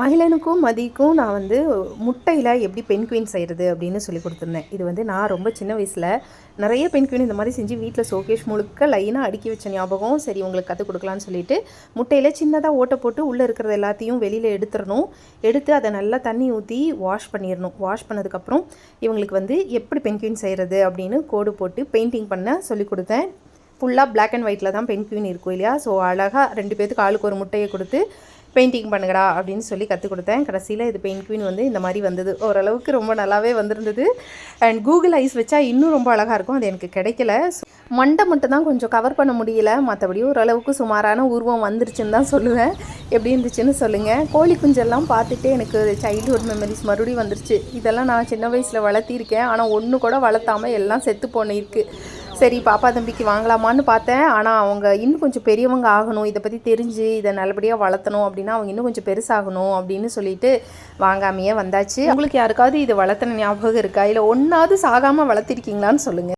மகிழனுக்கும் மதிக்கும் நான் வந்து முட்டையில் எப்படி பென்குயின் செய்கிறது அப்படின்னு சொல்லி கொடுத்துருந்தேன். இது வந்து நான் ரொம்ப சின்ன வயசில் நிறைய பென்குயின் இந்த மாதிரி செஞ்சு வீட்டில் ஷோகேஸ் முழுக்க லைனாக அடுக்கி வச்ச ஞாபகம். சரி உங்களுக்கு கற்றுக் கொடுக்கலான்னு சொல்லிட்டு முட்டையில் சின்னதாக ஓட்டை போட்டு உள்ளே இருக்கிறது எல்லாத்தையும் வெளியில் எடுத்துடணும். எடுத்து அதை நல்லா தண்ணி ஊற்றி வாஷ் பண்ணிடணும். வாஷ் பண்ணதுக்கப்புறம் இவங்களுக்கு வந்து எப்படி பென்குயின் செய்கிறது அப்படின்னு கோடு போட்டு பெயிண்டிங் பண்ண சொல்லி கொடுத்தேன். ஃபுல்லாக பிளாக் அண்ட் ஒயிட்டில் தான் பென்குயின் இருக்கும் இல்லையா. ஸோ அழகாக 2 பேத்துக்கு ஆளுக்கு ஒரு முட்டையை கொடுத்து பெயிண்டிங் பண்ணுங்கடா அப்படின்னு சொல்லி கற்றுக் கொடுத்தேன். கடைசியில் இது பென்குயின் வந்து இந்த மாதிரி வந்தது. ஓரளவுக்கு ரொம்ப நல்லாவே வந்திருந்தது. அண்ட் கூகுள் ஐஸ் வச்சா இன்னும் ரொம்ப அழகாக இருக்கும். அது எனக்கு கிடைக்கல. மண்டை மட்டும் தான் கொஞ்சம் கவர் பண்ண முடியல. மற்றபடி ஓரளவுக்கு சுமாரான உருவம் வந்துருச்சுன்னு தான் சொல்லுவேன். எப்படி இருந்துச்சுன்னு சொல்லுங்கள். கோழி குஞ்செல்லாம் பார்த்துட்டு எனக்கு சைல்டுஹுட் மெமரிஸ் மறுபடியும் வந்துருச்சு. இதெல்லாம் நான் சின்ன வயசில் வளர்த்திருக்கேன். ஆனால் ஒன்று கூட வளர்த்தாமல் எல்லாம் செத்து போனிருக்கு. சரி பாப்பா தம்பிக்கு வாங்கலாமான்னு பார்த்தேன். ஆனால் அவங்க இன்னும் கொஞ்சம் பெரியவங்க ஆகணும், இதை பற்றி தெரிஞ்சு இதை நல்லபடியாக வளர்த்தணும் அப்படின்னா அவங்க இன்னும் கொஞ்சம் பெருசாகணும் அப்படின்னு சொல்லிட்டு வாங்காமையே வந்தாச்சு. உங்களுக்கு யாருக்காவது இது வளர்த்துன ஞாபகம் இருக்கா? இல்லை ஒன்றாவது சாகாமல் வளர்த்திருக்கீங்களான்னு சொல்லுங்கள்.